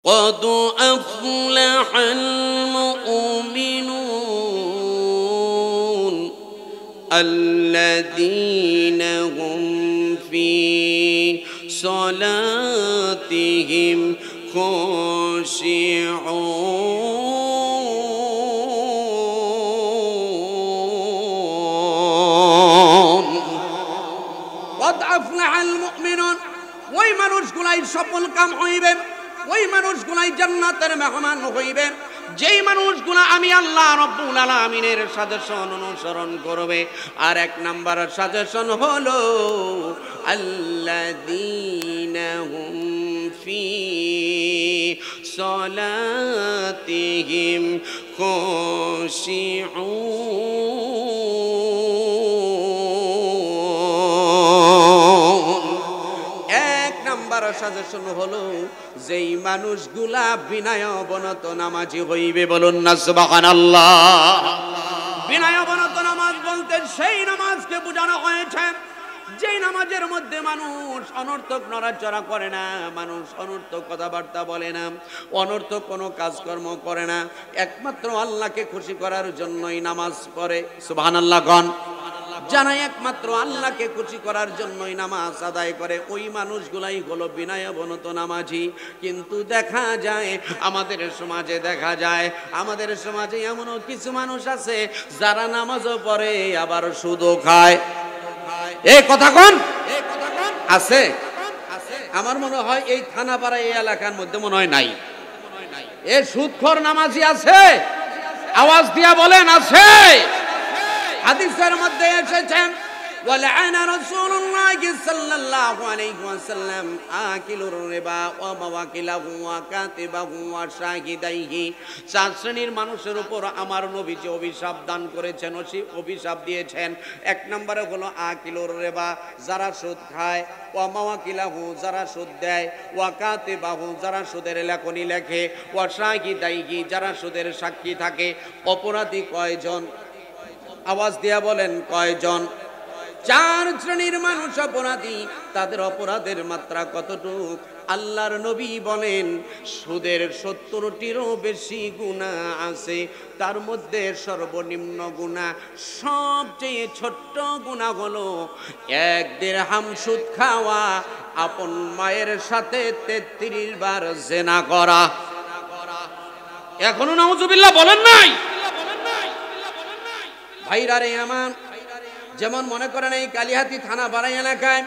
قد أفلح المؤمنون الذين هم في صلاتهم خاشعون قد أفلح المؤمنون ওই মানুষগুলাই সফল কাম হইবে, ওই মানুষগুলাই জান্নাতের মেহমান হইবে যেই মানুষগুলো আমি আল্লাহ রাব্বুল আলামিনের সাজেশন অনুসরণ করবে। আর এক নাম্বার সাজেশন হলো আল্লাযীনা হুম ফি সালাতিহিম খাশিউন। এক নাম্বার সাজেশন হলো যেই মানুষগুলা বিনয় অবনত নামাজি হইবে, বলুন না সুবহানাল্লাহ। বিনয় অবনত নামাজ বলতে সেই নামাজকে বোঝানো হয়েছে যেই নামাজের মধ্যে মানুষ অনর্থক নড়াচড়া করে না, মানুষ অনর্থক কথাবার্তা বলে না, অনর্থক কোনো কাজকর্ম করে না, একমাত্র আল্লাহকে খুশি করার জন্যই নামাজ পড়ে। সুবহানাল্লাহ গণ জানা একমাত্র আল্লাহকে খুশি করার জন্যই নামাজ আদায় করে, ওই মানুষগুলাই হলো বিনয় অবনত নামাজি। কিন্তু দেখা যায় আমাদের সমাজে, আমাদের সমাজে এমনও কিছু মানুষ আছে যারা নামাজও পড়ে আবার সুদও খায়। এই কথা কোন আছে? আমার মনে হয় এই থানাপাড়া এই এলাকার মধ্যে মনে হয় নাই। এ সুদখোর নামাজি আছে? আওয়াজ দিয়া বলেন আছে? হাদিসের মধ্যে এসেছে ওয়ালা'আনা রাসূলুল্লাহ সাল্লাল্লাহু আলাইহি ওয়াসাল্লাম আকিলুর রিবা ওয়া মাওয়াকিলাহু ওয়া কাতিবাহু ওয়া শাহিদাইহি। চার শ্রেণীর মানুষের উপর আমার নবীজি অভিশাপ দান করেছেন, অভিশাপ দিয়েছেন। এক নম্বরে হলো আকিলুর রিবা, যারা সুদ খায়, ওয়া মাওয়াকিলাহু, যারা সুদ দেয়, ওয়া কাতিবাহু, যারা সুদের লেখনী লেখে, ওয়া শাহিদাইহি, যারা সুদের সাক্ষী থাকে। অপরাধী কয়জন? আওয়াজ দিয়া বলেন কয়জন? চার শ্রেণীর মানুষ অপরাধী। তাদের অপরাধের মাত্রা কতটুক? আল্লাহর নবী বলেন সুদের 70টিরও বেশি গুনাহ আছে, তার মধ্যে সর্বনিম্ন গুনাহ, সবচেয়ে ছোট্ট গুনাহ হলো 1 দিরহাম সুদ খাওয়া, আপন মায়ের সাথে 33 বার জিনা করা। এখনো নাউজুবিল্লাহ বলেন নাই? ভাইরা রে আমার, যেমন মনে করেন এই কালিহাতি থানা বাড়াই এলাকায়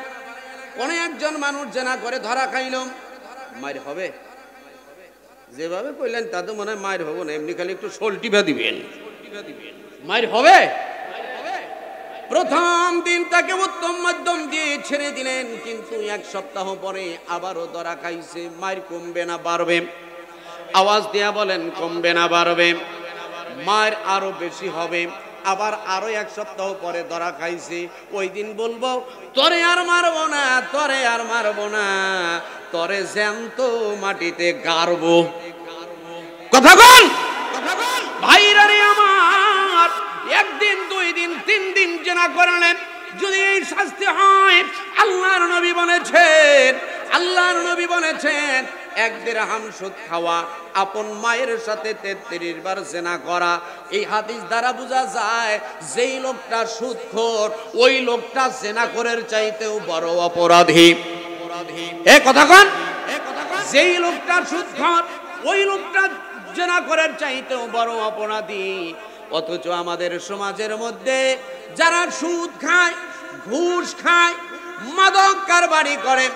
কোন একজন মানুষ জেনা করে ধরা খাইল, মার হবে? যেভাবে কইলেন তাতে মনে হয় মার হবো না, এমনি খালি একটু সল্টিবা দিবেন, মার হবে? প্রথম দিন তাকে উত্তম মাধ্যম দিয়ে ছেড়ে দিলেন, কিন্তু 1 সপ্তাহ পরে আবারও ধরা খাইছে। মার কমবে না বাড়বে? আওয়াজ দিয়া বলেন কমবে না বাড়বে? মার আরো বেশি হবে। আবার আরো 1 সপ্তাহ পরে ধরা খাইছে। ওই দিন বলবো তরে আর মারবো না, তরে আর মারবো না, তরে জ্যান্ত মাটিতে গাড়বো। কথা বল ভাইরা রে আমার, 1 দিন 2 দিন 3 দিন জেনা করলেন, যদি এই শাস্তি হয়, আল্লাহর নবী বলেছেন 1 দিরহাম সুদ খাওয়া, আপন মায়ের সাথে 33 বার জিনা করা। এই হাদিস দ্বারা বোঝা যায় যেই লোকটা সুদখোর, ওই লোকটা জিনাখোরের চাইতেও বড় অপরাধী। এই কথা কোন? যেই লোকটা সুদখোর, ওই লোকটা জিনাখোরের চাইতেও বড় অপরাধী। অথচ আমাদের সমাজের মধ্যে যারা সুদ খায়, ঘুষ খায়, মাদক কারবারি করে,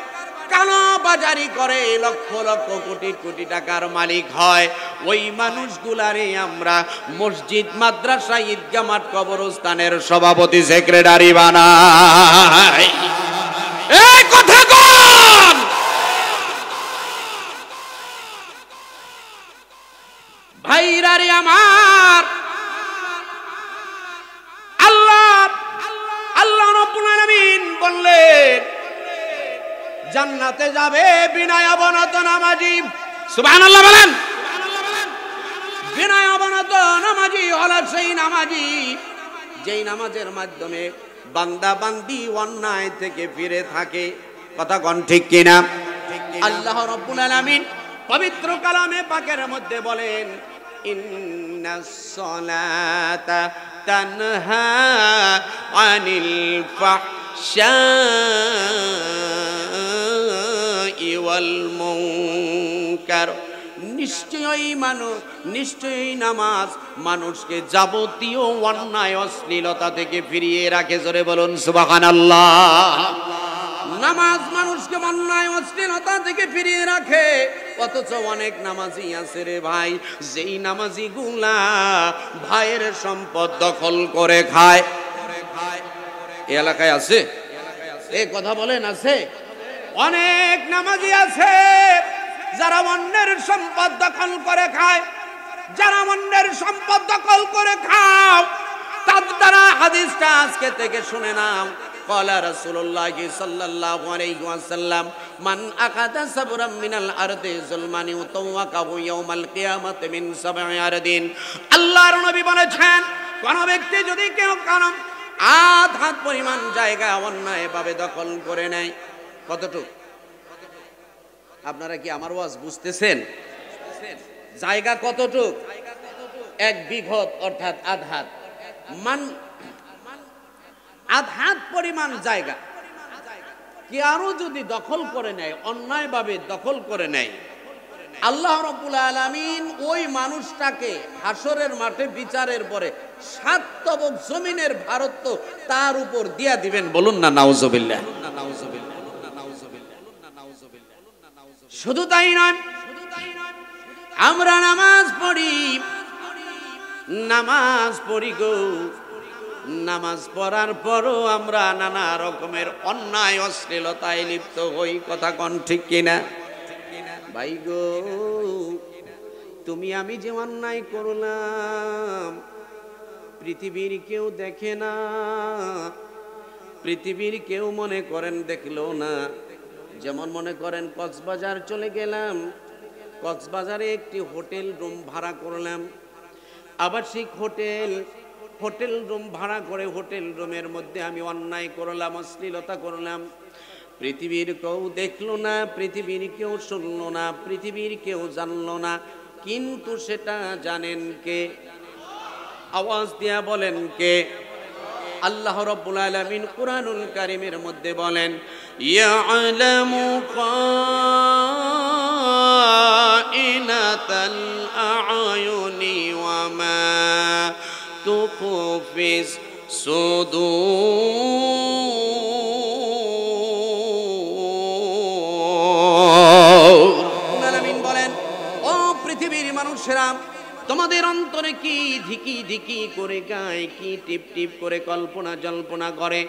কালো বাজারি করে, লক্ষ লক্ষ কোটি কোটি টাকার মালিক হয়, ওই মানুষগুলারে আমরা মসজিদ, মাদ্রাসা, ঈদগাহ মাঠ, কবরস্থানের সভাপতি, সেক্রেটারি বানাই। এই কথা কোন? ভাইরা রে আমার, আল্লাহ রাব্বুল আলামিন বললেন জান্নাতে যাবে বিনয় অবনত নামাজি। সুবহানাল্লাহ বলেন। বিনয় অবনত নামাজি হলো সেই নামাজি যেই নামাজের মাধ্যমে বান্দা বান্দি অন্যায় থেকে ফিরে থাকে। কথা কোন ঠিক কিনা? আল্লাহ রাব্বুল আলামিন পবিত্র কালামে পাকের মধ্যে বলেন, ইন্নাস সালাতা তানহা আনিল ফাহশাই ওয়াল মুনকার। নিশ্চয়ই নামাজ মানুষকে যাবতীয় অন্যায় অশ্লীলতা থেকে ফিরিয়ে রাখে। জোরে বলুন সুবহানাল্লাহ। নামাজ মানুষকে অন্যায় অশ্লীলতা থেকে ফিরিয়ে রাখে। অথচ অনেক নামাজি আছে রে ভাই, যেই নামাজি গুলা ভাইয়ের সম্পদ দখল করে খায়। এই এলাকায় আছে, এই কথা বলেন আছে? অনেক নামাজি আছে যারা অন্যের সম্পদ দখল করে খায়। যারা অন্যের সম্পদ দখল করে খাও, তার দ্বারা হাদিসটা আজকে থেকে শুনে নাও। ক্বালা রাসূলুল্লাহ সাল্লাল্লাহু আলাইহি ওয়াসাল্লাম, মান আকাদা সাবরাম মিনাল আরদি যুলমানি ওয়াতাওয়াকাহু ইয়াউমাল কিয়ামাতি মিন সাবঈ আরদিন। আল্লাহর নবী বলেছেন, কোন ব্যক্তি যদি কেউ কারণ আধ হাত পরিমাণ জায়গা অন্যায়ভাবে দখল করে নেয়। কতটুকু? আপনারা কি আমার ওয়াজ বুঝতেছেন? জায়গা কতটুক? 1 বিঘত অর্থাৎ আধাত আধাত পরিমাণ জায়গা কি আরো যদি দখল করে নেয়, অন্যায়ভাবে দখল করে নেয়, আল্লাহ রাব্বুল আলামিন ওই মানুষটাকে হাসরের মাঠে বিচারের পরে 7 তবক জমিনের ভারত্ব তার উপর দিয়া দিবেন। বলুন না নাউজুবিল্লাহ। শুধু তাই নয়, আমরা নামাজ পড়ি গো, নামাজ পড়ার পরও আমরা নানা রকমের অন্যায় অশ্লীলতায় লিপ্ত হই। কথা কোন ঠিক কিনা? ভাই গো, তুমি আমি যে অন্যায় করলাম পৃথিবীর কেউ দেখে না, পৃথিবীর কেউ মনে করেন দেখলো না। যেমন মনে করেন কক্সবাজার চলে গেলাম, কক্সবাজারে একটি হোটেল রুম ভাড়া করলাম, আবাসিক হোটেল রুম ভাড়া করে হোটেল রুমের মধ্যে আমি অন্যায় করলাম, অশ্লীলতা করলাম। পৃথিবীর কেউ দেখলো না, পৃথিবীর কেউ শুনলো না, পৃথিবীর কেউ জানলো না, কিন্তু সেটা জানেন কে? আওয়াজ দিয়া বলেন কে? আল্লাহ রাব্বুল আলামিন কুরআনুল কারীমের মধ্যে বলেন, ইয়ালামু খাইনাতাল আ'য়ুনি ওয়া মা তুখফিস সুদূর। আলামিন বলেন, ও পৃথিবীর মানুষেরা, তোমাদের অন্তরে কি ধিকি ধিকি করে গায়, কি টিপ টিপ করে কল্পনা জল্পনা করে,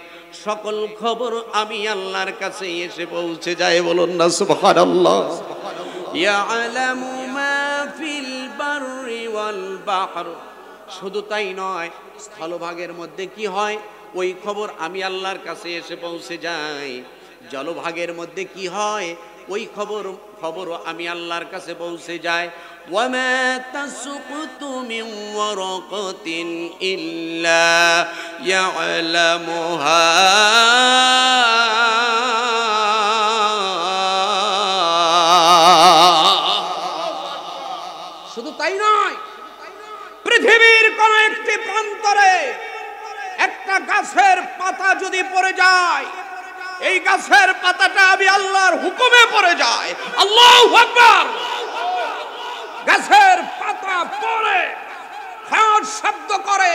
সকল খবর আমি আল্লাহর কাছে এসে পৌঁছে যায়। বলুন না সুবহানাল্লাহ। ইয়ালামু মা ফিল বাররি ওয়াল বাহর। শুধু তাই নয়, স্থলভাগের মধ্যে কি হয় ওই খবর আমি আল্লাহর কাছে এসে পৌঁছে যায়। জলভাগের মধ্যে কি হয় ওই খবরও আমি আল্লাহর কাছে পৌঁছে যায়। ওয়ামা তাসকুতু মিন ওয়ারাকাতিন ইল্লা ইয়ালামুহা। শুধু তাই নয়, পৃথিবীর কোন একটি প্রান্তরে একটা গাছের পাতা যদি পড়ে যায়, এই গাছের পাতাটা আমি আল্লাহর হুকুমে পড়ে যায়। আল্লাহু আকবার। গাছের পাতা পড়ে খট শব্দ করে,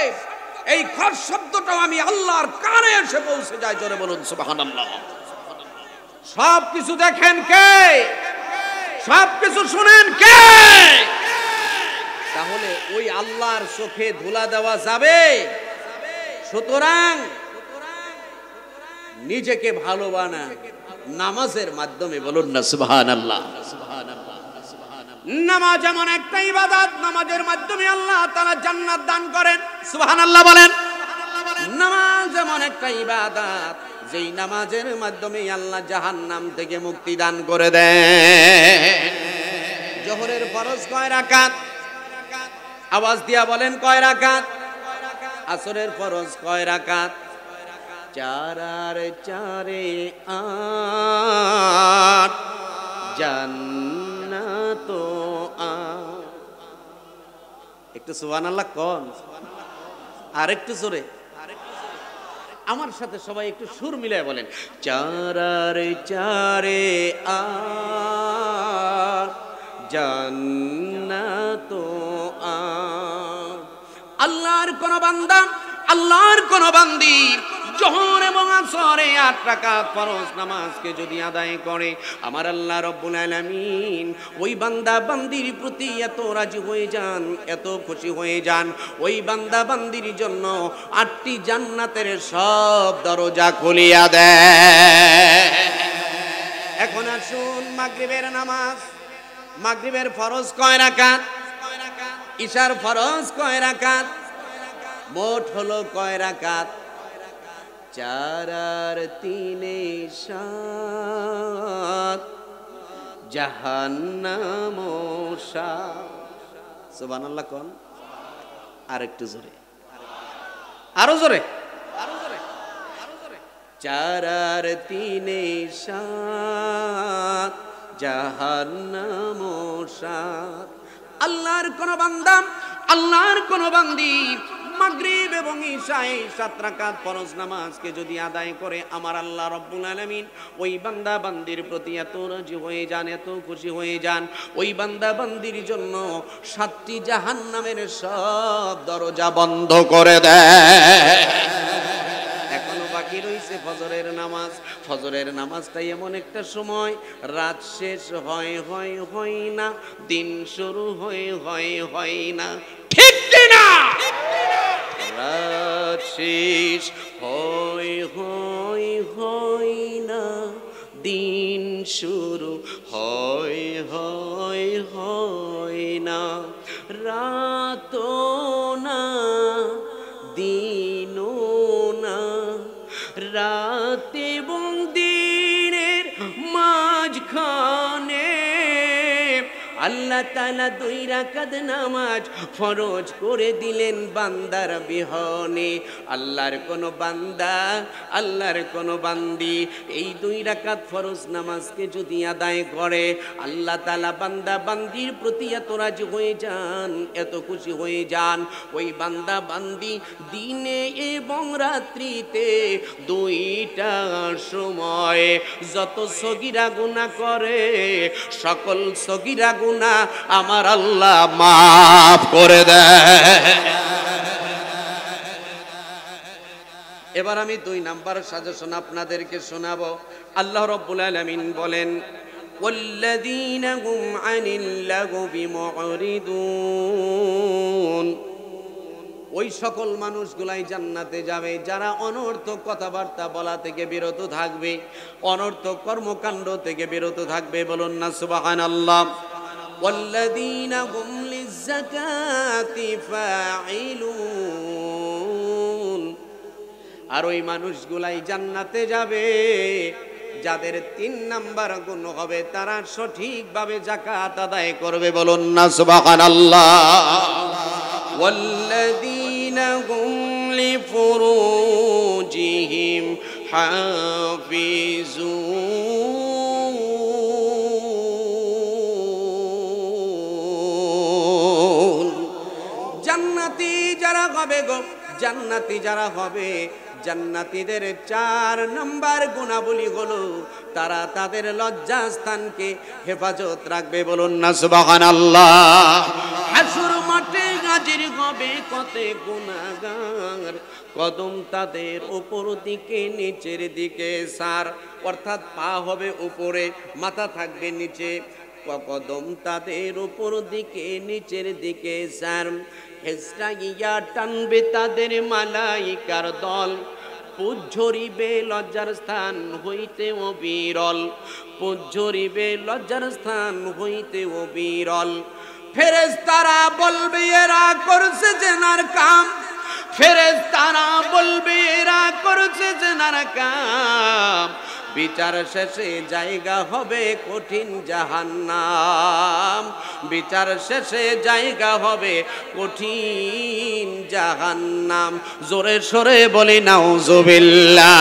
এই খট শব্দটাও আমি আল্লাহর কানে এসে পৌঁছে যায়। জোরে বলুন সুবহানাল্লাহ। সব কিছু দেখেন কে? সব কিছু শুনেন কে? তাহলে ওই আল্লাহর চোখে ধুলা দেওয়া যাবে? সুতরাং নিজেকে ভালো বানা নামাজের মাধ্যমে। বলুন না সুবহানাল্লাহ। নামাজ এমন একটা ইবাদত, নামাজের মাধ্যমে আল্লাহ তাআলা জান্নাত দান করেন। সুবহানাল্লাহ বলেন। নামাজ এমন একটা ইবাদত, যেই নামাজের মাধ্যমে আল্লাহ জাহান্নাম থেকে মুক্তি দান করে দেন। জোহরের ফরজ কয় রাকাত? আওয়াজ দিয়া বলেন কয় রাকাত? আসরের ফরজ কয় রাকাত? 4 আর 4 8 জান্নাত তো একটু সুবহানাল্লাহ কোন, আর একটু জোরে আমার সাথে সবাই একটু সুর মিলায় বলেন, চারারে চারে আ জান্নাত আ। আল্লাহর কোন বান্দা, আল্লাহর কোন বান্দি জোহর এবং আসরে 8 রাকাত ফরজ নামাজকে যদি আদায় করে, আমার আল্লাহ রব্বুল আলামিন ওই বান্দা বান্দির প্রতি এত রাজি হয়ে যান, এত খুশি হয়ে যান, ওই বান্দা বান্দির জন্য 8টি জান্নাতের সব দরজা খুলিয়া দেয়। এখন আসুন মাগরিবের নামাজ, মাগরিবের ফরজ কয় রাকাত, ইশার ফরজ কয় রাকাত, মোট হলো কয় রাকাত? 4 আর 3 7 জাহান্নাম 7। সুবহানাল্লাহ কোন, আর একটু জোরে, আরো জোরে, আরো জোরে, আরো জোরে। 4 আর 3 7 জাহান্নাম 7। আল্লাহর কোন বান্দা, আল্লাহর কোন বান্দি মাগরিব এবং ইশায় 7 রাকাত ফরজ নামাজকে যদি আদায় করে, আমার আল্লাহ রব্বুল আলামিন ওই বান্দা বান্দির প্রতি এত রাজি হয়ে যান, এত খুশি হয়ে যান, ওই বান্দা বান্দির জন্য 7টি জাহান্নামের সব দরজা বন্ধ করে দেয়। এখনো বাকি রয়েছে ফজরের নামাজ। ফজরের নামাজটাই এমন একটা সময়, রাত শেষ হয় হয় হয় না, দিন শুরু হয় হয় হয় না, ঠিক কিনা? রাত শেষ হয় হয় হয় না, দিন শুরু হয় হয় হয় না, রাতও না দিনও না, রাত এবং দিনের মাঝখানে আল্লাহ তাআলা 2 রাকাত নামাজ ফরজ করে দিলেন বান্দার বিহনে। আল্লাহর কোন বান্দা, আল্লাহর কোন বান্দি এই 2 রাকাত ফরজ নামাজকে যদি আদায় করে, আল্লাহ তাআলা বান্দা বান্দির প্রতি এত রাজি হয়ে যান, এত খুশি হয়ে যান, ওই বান্দা বান্দি দিনে এবং রাত্রিতে 2টা সময় যত সগীরা গুনাহ করে, সকল সগীরা গুনাহ আমার আল্লাহ মাফ করে দেয়। এবার আমি 2 নাম্বার সাজেশন আপনাদেরকে শোনাবো। আল্লাহ রাব্বুল আলামিন বলেন, ওয়াল্লাযীনা হুম আনিল লাগবি মুরিদুন। ওই সকল মানুষগুলাই জান্নাতে যাবে যারা অনর্থক কথাবার্তা বলা থেকে বিরত থাকবে, অনর্থক কর্মকাণ্ড থেকে বিরত থাকবে। বলুন না সুবহানাল্লাহ। ওয়াল্লাযীনা হুম লিয-যাকাতি ফাঈলুন। আর ওই মানুষগুলাই জান্নাতে যাবে যাদের 3 নাম্বার গুণ হবে, তারা সঠিকভাবে যাকাত আদায় করবে। বলুন না সুবহানাল্লাহ। ওয়াল্লাযীনা হুম লিফুরুজিহিম হাফিজুন। জান্নাতি যারা হবে গো, জান্নাতি যারা হবে, জান্নাতীদের 4 নাম্বার গুণাবলী হলো তারা তাদের লজ্জাস্থানকে হেফাজত রাখবে। বলুন না সুবহানাল্লাহ। হাসর মাঠে হাজির হবে কত গুনাহগার, কদম তাদের উপর দিকে নিচের দিকে সার, অর্থাৎ পা হবে উপরে, মাথা থাকবে নিচে, কদম তাদের উপর দিকে নিচের দিকে সার। হেসরাইয়া টানবে তাদের মালাইকার দল, পুজ্জরিবে লজ্জার স্থান হইতে অবিরল, পুজ্জরিবে লজ্জার স্থান হইতে অবিরল। ফেরেশতারা বলবে এরা করছে জেনার কাম, ফেরেশতারা বলবে এরা করছে জেনার কাম। বিচার শেষে জায়গা হবে কঠিন জাহান্নাম, বিচার শেষে জায়গা হবে কঠিন জাহান্নাম। জোরে সোরে বলি নাউজুবিল্লাহ।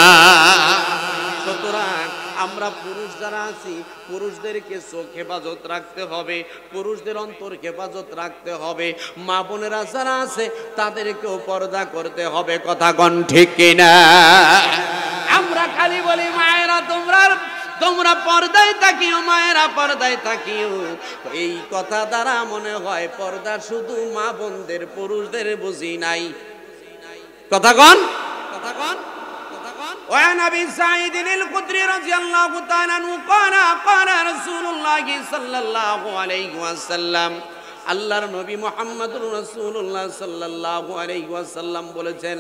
সুতরাং আমরা পুরুষ যারা আছি পুরুষদেরকে চোখ হেফাজত রাখতে হবে, পুরুষদের অন্তর হেফাজত রাখতে হবে। মা বোনেরা যারা আছে তাদেরকেও পর্দা করতে হবে। কথা কোন ঠিক কিনা? আমরা খালি বলি মায়েরা তোমরা পর্দায় থাকিও, মায়েরা পর্দায় থাকিও। এই কথা দ্বারা মনে হয় পর্দা শুধু মা বোনদের, পুরুষদের বুঝি নাই। কথা কোন? وعن أبي سعيد الخدري رضي الله تعالى عنه قال رسول الله صلى الله عليه وسلم আল্লাহর নবী মুহাম্মদুর রাসূলুল্লাহ সাল্লাল্লাহু আলাইহি ওয়াসাল্লাম বলেছেন,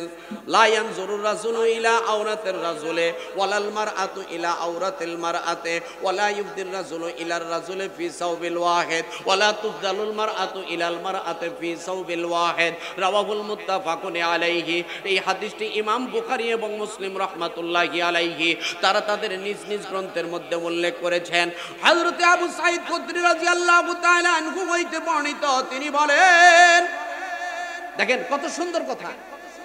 লা ইয়ানজুরুর রাসূলু ইলা আওরাতির রাজুলি ওয়ালাল মারআতু ইলা আওরাতিল মারআতি ওয়ালা ইফদির রাসূলু ইলার রাজুলি ফি সাওবিল ওয়াহিদ ওয়ালা তুফদালুল মারআতু ইলাল মারআতি ফি সাওবিল ওয়াহিদ রাওয়াহুল মুত্তাফাকুন আলাইহি। এই হাদিসটি ইমাম বুখারী এবং মুসলিম রাহমাতুল্লাহি আলাইহি তারা তাদের নিজ নিজ গ্রন্থের মধ্যে উল্লেখ করেছেন। হযরত আবু সাঈদ খুদরী রাদিয়াল্লাহু তাআলা আনহু হইতে তিনি বলেন, দেখেন কত সুন্দর কথা।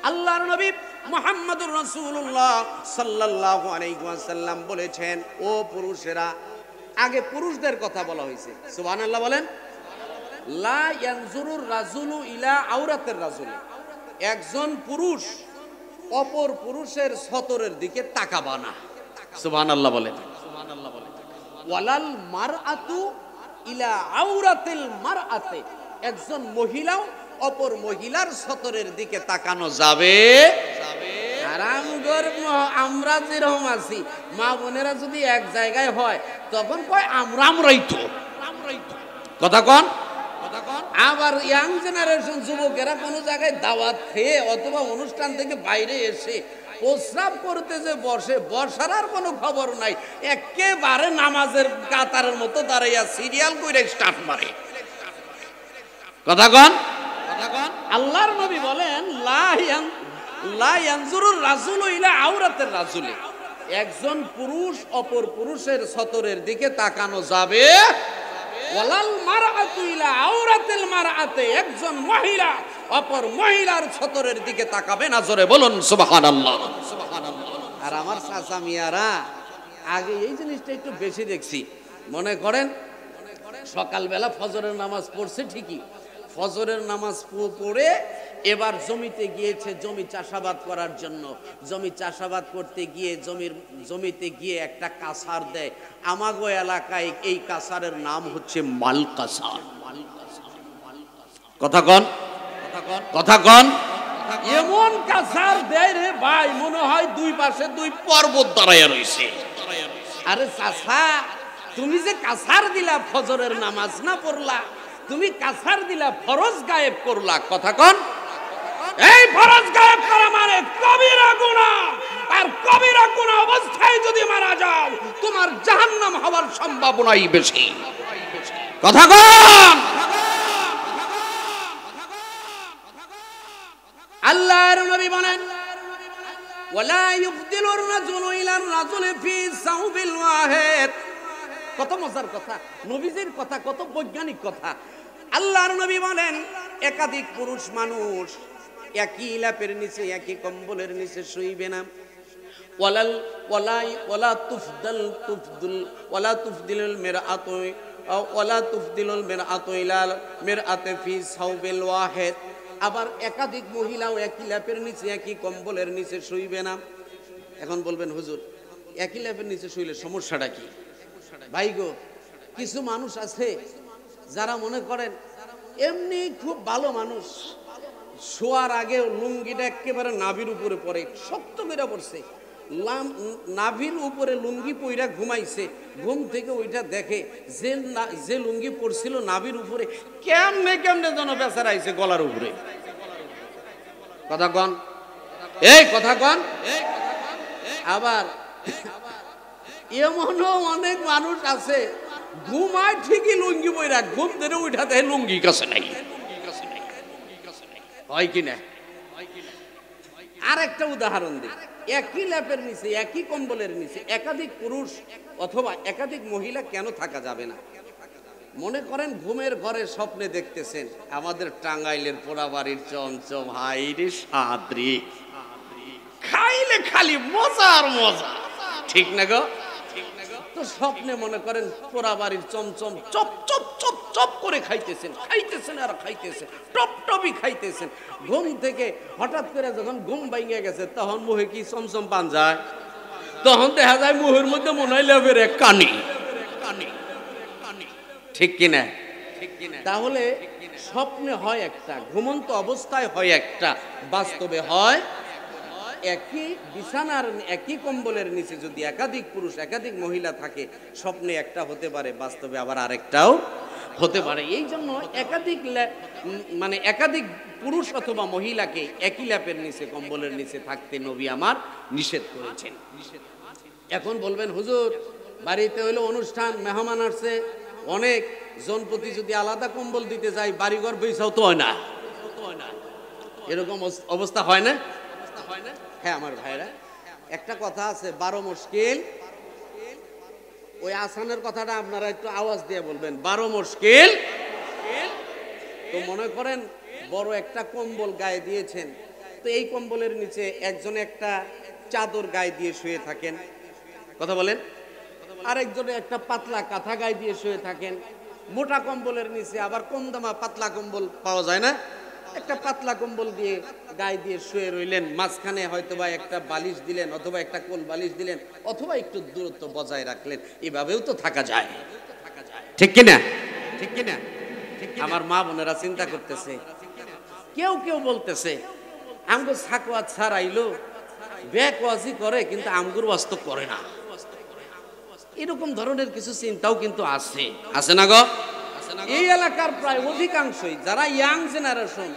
আল্লাহর নবী মুহাম্মদুর রাসূলুল্লাহ সাল্লাল্লাহু আলাইহি ওয়াসাল্লাম বলেছেন, ও পুরুষেরা, আগে পুরুষদের কথা বলা হয়েছে। সুবহানাল্লাহ বলেন। লা ইয়ানজুরুর রাজুলু ইলা আওরাতির রাজুলি, একজন পুরুষ অপর পুরুষের সতরের দিকে তাকাবা না। সুবহানাল্লাহ বলেন। ওয়ালাল মারআতু ইলা আওরাতিল মারআতি, একজন মহিলাও অপর মহিলার সতরের দিকে তাকানো যাবে। আমরা যেরকম আছি, মা বোনেরা যদি এক জায়গায় হয় তখন কয় আমরাই তো। কথা কন। আবার ইয়াং জেনারেশন যুবকেরা কোনো জায়গায় দাওয়াত খেয়ে অথবা অনুষ্ঠান থেকে বাইরে এসে প্রস্রাব করতে যে বসার আর কোনো খবর নাই, একেবারে নামাজের কাতারের মতো দাঁড়াইয়া সিরিয়াল কইরা স্টার্ট মারে। কথা কন। আল্লাহর নবী বলেন, লা ইয়ানজুরুর রাজুলু ইলা আওরাতির রাজুলি, একজন পুরুষ অপর পুরুষের সতরের দিকে তাকানো যাবে। ওয়ালাল মারআতু ইলা আওরাতিল মারআতি, একজন মহিলা অপর মহিলার সতরের দিকে তাকাবে না। জোরে বলুন সুবহানাল্লাহ। আর আমার চাচা মিয়ারা আগে এই জিনিসটা একটু বেশি দেখছি। মনে করেন সকালবেলা ফজরের নামাজ পড়ছে, ঠিকই ফজরের নামাজ পড়ে এবার জমিতে গিয়েছে জমি চাষাবাদ করার জন্য। জমি চাষাবাদ করতে গিয়ে জমিতে গিয়ে একটা কাসার দেয়। আমাগো এলাকায় এই কাসারের নাম হচ্ছে মাল কাসার। কথা কন। এমন কাসার দেয় রে ভাই, মনে হয় দুই পাশে দুই পর্বত দাঁড়াইয়া রয়েছে। আরে চাষা, তুমি যে কাসার দিলা ফজরের নামাজ না পড়লা, তুমি কাসার দিলা ফরজ গায়েব করলা। কথা কন। এই ফরজ গায়েব করা মানে কবিরা গুনাহ, আর কবিরা গুনাহ অবস্থায় যদি মারা যাও তোমার জাহান্নাম হওয়ার সম্ভাবনাই বেশি। কথা কন। আল্লাহর নবী বলেন, ওয়ালা ইফদিলুর রাজুলু ইলার রাজুলি ফি সাওবিল ওয়াহিদ। কত মজার কথা, নবীজির কথা কত বৈজ্ঞানিক কথা। আল্লাহর নবী বলেন, একাধিক পুরুষ মানুষ একই লাপের নিচে একই কম্বলের নিচে শুইবে না। ওয়ালা তুফদিলুল মিরআতু ইলাল মিরআতি ফি সাওবিল ওয়াহিদ। আবার একাধিক মহিলাও একই ল্যাপের নিচে একই কম্বলের নিচে শুইবে না। এখন বলবেন, হুজুর একই ল্যাপের নিচে শুইলে সমস্যাটা কি? ভাই গো, কিছু মানুষ আছে যারা মনে করেন এমনি খুব ভালো মানুষ, শোয়ার আগে লুঙ্গিটা একেবারে নাভির উপরে পরে, শক্ত করে পড়ছে, নাভির উপরে লুঙ্গি পইরা ঘুমাইছে। ঘুম থেকে ওইটা দেখে যে লুঙ্গি পড়ছিল নাভির উপরে, কেমনে যেন বেচারা আইছে গলার উপরে। কথা কন। এই কথা কন। আবার এমনও অনেক মানুষ আছে ঘুমায় ঠিকই লুঙ্গি পইরা, ঘুম থেকে উঠা দেয় লুঙ্গি কাছে নাই। হয় কি না? আর একটা উদাহরণ দিই, একই ল্যাপের নিচে একই কম্বলের নিচে একাধিক পুরুষ অথবা একাধিক মহিলা কেন থাকা যাবে না? মনে করেন ঘুমের ঘরে স্বপ্নে দেখতেছেন আমাদের টাঙ্গাইলের পোড়াবাড়ির চমচম হাইরে সাদরি, খাইলে খালি মজা আর মজা। ঠিক না গো? তো স্বপ্নে মনে করেন পোড়া বাড়ির চমচম চপ চপ চপ চপ করে খাইতেছেন আর খাইতেছেন, টপ টপই খাইতেছেন। ঘুম থেকে হঠাৎ করে যখন ঘুম ভাঙে গেছে তখন মুখে কি চমচম পান যায়, তখন দেখা যায় মুখের মধ্যে মনে হয় লেবের এক কানি। ঠিক কিনা? তাহলে স্বপ্নে হয় একটা, ঘুমন্ত অবস্থায় হয় একটা, বাস্তবে হয় একই বিছানার একই কম্বলের নিচে যদি একাধিক পুরুষ একাধিক মহিলা থাকে, স্বপ্নে একটা হতে পারে, বাস্তবে আবার আরেকটাও হতে পারে। এই জন্য একাধিক পুরুষ অথবা মহিলাকে একই ল্যাপের নিচে কম্বলের নিচে থাকতে নবী আমার নিষেধ করেছেন। এখন বলবেন হুজুর বাড়িতে হইলো অনুষ্ঠান, মেহমান আসছে, অনেক জনপতি যদি আলাদা কম্বল দিতে যায় বাড়িঘর বেচাও তো হয় না, এরকম অবস্থা হয় না? হ্যাঁ আমার ভাইরা, একটা কথা আছে 12 মুশকিল, ওই আসানের কথাটা আপনারা একটু আওয়াজ দিয়ে বলবেন, 12 মুশকিল। তো মনে করেন বড় একটা কম্বল গায়ে দিয়েছেন, তো এই কম্বলের নিচে একজনে একটা চাদর গায়ে দিয়ে শুয়ে থাকেন, কথা বলেন, আরেকজনে একটা পাতলা কাঁথা গায়ে দিয়ে শুয়ে থাকেন। মোটা কম্বলের নিচে আবার কম দামা পাতলা কম্বল পাওয়া যায় না, একটা পাতলা কম্বল দিয়ে গায়ে দিয়ে শুয়ে রইলেন, মাঝখানে হয়তোবা একটা বালিশ দিলেন অথবা একটা কোল বালিশ দিলেন অথবা একটু দূরত্ব বজায় রাখলেন, এভাবেও তো থাকা যায়। ঠিক কিনা? ঠিক কিনা? আমার মা বোনেরা চিন্তা করতেছে, কেউ কেউ বলতেছে আমগো সাকওয়াত ছাড়াইলো বেকওয়াজি করে কিন্তু আমগুর ওয়াজ তো করে না, এরকম ধরনের কিছু চিন্তাও কিন্তু আছে না গো? এই এলাকার প্রায় অধিকাংশই যারা ইয়াং জেনারেশন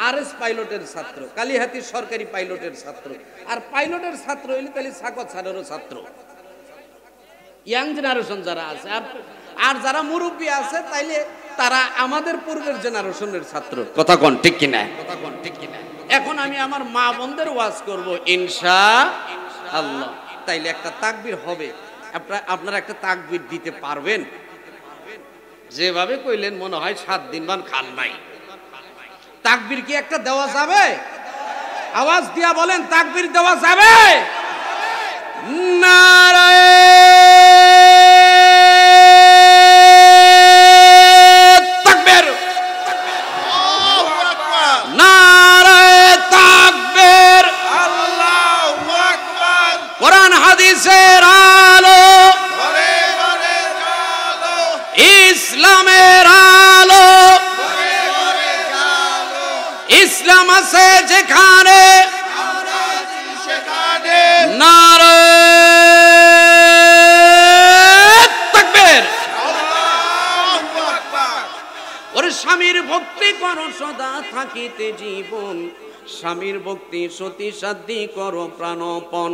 আরএস পাইলটের ছাত্র, কালিহাতির সরকারি পাইলটের ছাত্র, আর পাইলটের ছাত্র হইলে তাহলে সাকওয়াত ছাড়েরও ছাত্র, ইয়াং জেনারেশন যারা আছে, আর যারা মুরব্বী আছে তাইলে তারা আমাদের পূর্বের জেনারেশনের ছাত্র। কথা কোন ঠিক কিনা? এখন আমি আমার মা বোনদের ওয়াজ করব ইনশাআল্লাহ, তাইলে একটা তাকবীর হবে, আপনারা একটা তাকবীর দিতে পারবেন? যেভাবে কইলেন মনে হয় 7 দিন বান খান নাই। তাকবীর কি একটা দেওয়া যাবে? আওয়াজ দিয়া বলেন, তাকবীর দেওয়া যাবে? নারায়ে তাকবীর, আল্লাহু আকবার, নারায়ে তাকবীর, আল্লাহু আকবার। কোরআন হাদিসের আলো, ইসলামের আলো, ইসলাম আছে যেখানে নারায়ে তাকবীর, আল্লাহু আকবার। ওরে স্বামীর ভক্তি করো সদা থাকিতে জীবন, স্বামীর ভক্তি সতী সাধ্যি করো প্রাণপণ,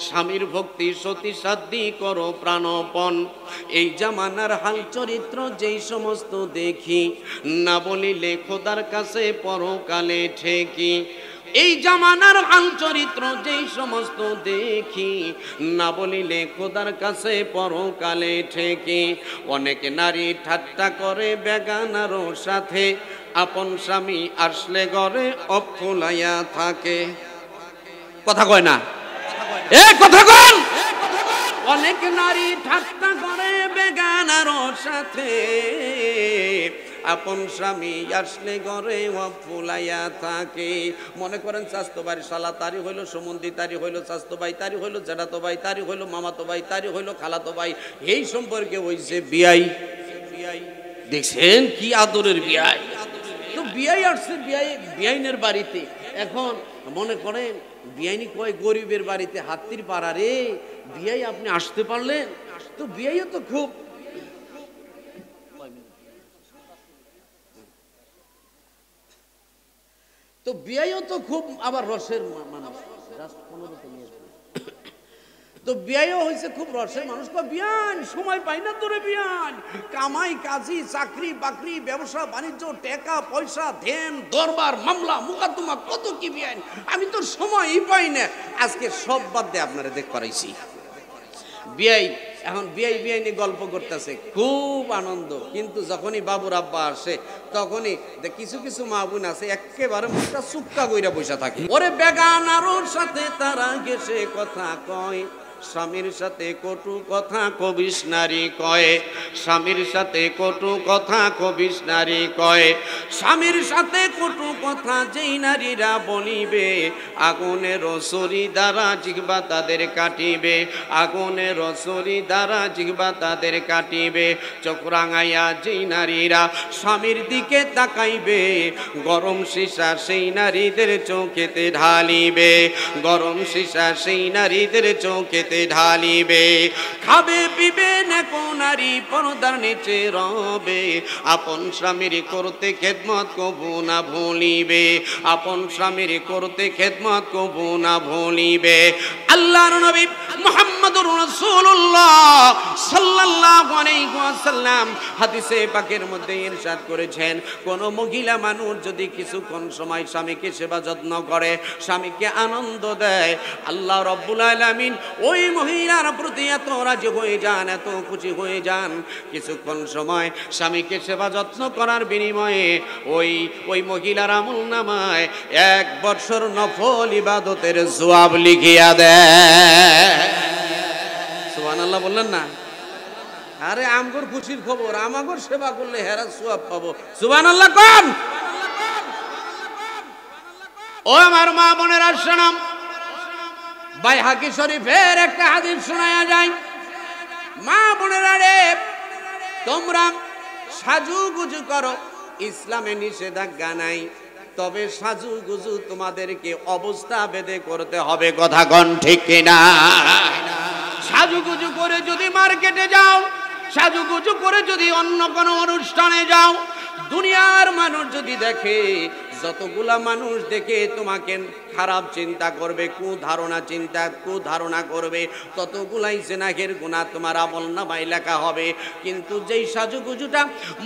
স্বামীর ভক্তি সতী সাধ্যি করো প্রাণপণ। এই জামানার হাল চরিত্র যেই সমস্ত দেখি, না বলিলে খোদার কাছে পরকালে ঠেকি। এই জামানার হাল চরিত্র যেই সমস্ত দেখি, না বলিলে খোদার কাছে পরকালে ঠেকি। অনেক নারী ঠাট্টা করে বেগানারও সাথে, আপন স্বামী আসলে ঘরে অফুলাইয়া থাকে। কথা কয় না? কথা কন। অনেক নারী ঠাট্টা করে বেগানারও সাথে, আপন স্বামী আসলে ঘরে অফুলাইয়া থাকে। মনে করেন স্বাস্থ্য বাড়ি শালা তারি হইল, সম্বন্ধী তারি হইল, স্বাস্থ্য ভাই তারি হইল, জেঠাতো ভাই তারি হইল, মামাতো ভাই তারি হইল, খালাতো ভাই, এই সম্পর্কে হইছে বিয়াই। দেখছেন কি আদরের বিয়াই। তো বিয়াই আসছে বিয়াইনের বাড়িতে, এখন মনে করেন বিয়াইনি কয় গরিবের বাড়িতে হাতির পাড়া রে, বিয়াই আপনি আসতে পারলেন? তো বিয়াইও তো খুব আবার রসের মানুষ, তো বিয়াইও হয়েছে খুব রসের মানুষ। বিয়ান সময় পাই না তোরে, বিয়ান কামাই কাজী চাকরি বাকরি ব্যবসা বাণিজ্য টাকা পয়সা ধ্যান দরবার মামলা মুকদ্দমা কত কি বিয়ান, আমি তো সময়ই পাই না। আজকে সব বাদ দিয়ে আপনারা দেখ করাইছি বিয়াই। এখন বিয়াই নিয়ে গল্প করতেছে, খুব আনন্দ। কিন্তু যখনই বাবুর আব্বা আসে তখনই কিছু কিছু মা বোন আছে একেবারে মুখটা চুপকা কইরা বসে থাকে। ওরে বেগানারোর সাথে তারা গেছে কথা কয়, স্বামীর সাথে কটু কথা কবিস নারী কয়, স্বামীর সাথে কটু কথা কবিস নারী কয়। স্বামীর সাথে কটু কথা যেই নারীরা বলিবে, আগুনের ছুরি দ্বারা জিহ্বা তাদের কাটিবে, আগুনের ছুরি দ্বারা জিহ্বা তাদের কাটিবে। চোখ রাঙাইয়া যেই নারীরা স্বামীর দিকে তাকাইবে, গরম সীসা সেই নারীদের চোখেতে ঢালিবে, গরম সীসা সেই নারীদের চোখেতে ঢালিবে। খাবে পিবে নেকো নারী পর্দার নিচে রবে, আপন স্বামীর করতে খেদমত কবু না ভুলিবে, আপন স্বামীর করতে খেদমত কবু না ভুলিবে। আল্লাহর নবী মুহাম্মদুর রাসূলুল্লাহ সাল্লাল্লাহু আলাইহি ওয়াসাল্লাম হাদিসে পাকের মধ্যে ইরশাদ করেছেন, কোন মহিলা মানুষ যদি কিছুক্ষণ সময় স্বামীকে সেবা যত্ন করে, স্বামীকে আনন্দ দেয়, আল্লাহ রাব্বুল আলামিন ওই মহিলার প্রতি এত রাজি হয়ে যান, এত খুশি হয়ে যান, কিছুক্ষণ সময় স্বামীকে সেবা যত্ন করার বিনিময়ে ওই মহিলার আমলনামায় 1 বছর নফল ইবাদতের সওয়াব লিখিয়া দেয়। সুবহানাল্লাহ বললেন না? আরে আমগর খুশির খবর, আমাগর সেবা করলে হেরা সওয়াব পাবো। সুবহানাল্লাহ কোন? ও আমার মা বোনেরা শোনাম, বাইহাকি শরীফের একটা হাদিস শোনায়া যায়, মা বোনেরা রে তোমরা সাজুগুজু করো, ইসলামে নিষেধাজ্ঞা নাই, তবে সাজুগুজু তোমাদেরকে অবস্থা ভেদে করতে হবে। কথা কোন ঠিক কিনা? সাজুগুজু করে যদি মার্কেটে যাও, সাজুগুজু করে যদি অন্য কোনো অনুষ্ঠানে যাও, দুনিয়ার মানুষ যদি দেখে, যতগুলা মানুষ দেখে তোমাকে খারাপ চিন্তা করবে, কুধারণা করবে, ততগুলাই জিনাহের গুনাহ তোমার আমলনামায় লেখা হবে। কিন্তু যেই সাজুগুজুটা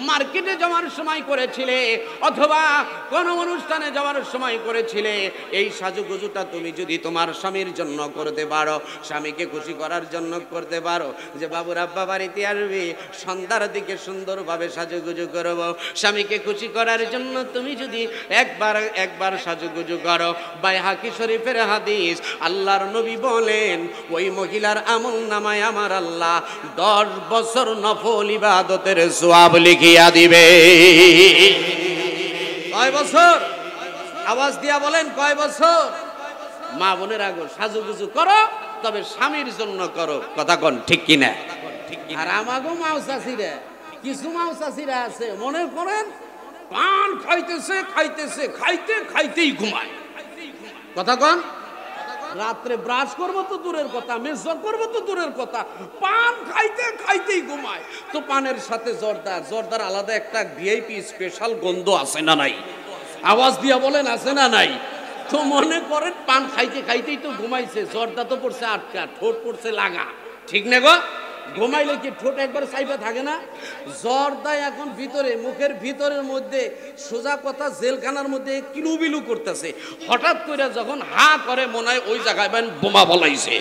মার্কেটে যাওয়ার সময় করেছিলে অথবা কোনো অনুষ্ঠানে যাওয়ার সময় করেছিলে, এই সাজুগুজুটা তুমি যদি তোমার স্বামীর জন্য করতে পারো, স্বামীকে খুশি করার জন্য করতে পারো, যে বাবুর আব্বা বাড়িতে আসবে, সন্ধ্যার দিকে সুন্দরভাবে সাজুগুজু করব, স্বামীকে খুশি করার জন্য তুমি যদি একবার সাজুগুজু করো, বাইহাকি শরীফের হাদিস, আল্লাহর নবী বলেন ওই মহিলার আমলনামায় আমার আল্লাহ 10 বছর নফল ইবাদতের সওয়াব লিখিয়া দিবে। কয় বছর? আওয়াজ দিয়া বলেন কয় বছর? মা বোনেরা গো, সাজুগুজু করো, তবে স্বামীর জন্য করো। কথা কোন ঠিক কিনা? আর আমাগো মাউসাসিরা, কিছু মাউসাসিরা আছে মনে করেন পান খাইতেছে খাইতেই ঘুমায়। কথা কন? রাত্রে ব্রাশ করবো তো দূরের কথা, মেজর করবো তো দূরের কথা, পান খাইতেই ঘুমায়। তো পানের সাথে জর্দার আলাদা একটা ভিআইপি স্পেশাল গন্ধ আছে না নাই? আওয়াজ দিয়া বলেন আছে না নাই? তো মনে করেন পান খাইতেই তো ঘুমাইছে, জর্দা তো পড়ছে আটকা, ঠোঁট পড়ছে লাগা, ঠিক না গো? ঘুমাইলে কি ঠোঁট একবার সাইপা থাকে না? জর্দায় এখন ভিতরে, মুখের ভিতরের মধ্যে, সোজা কথা জেলখানার মধ্যে কিলুবিলু করতেছে, হঠাৎ করে যখন হা করে মনে হয় ওই জায়গায় বোমা বলাইছে।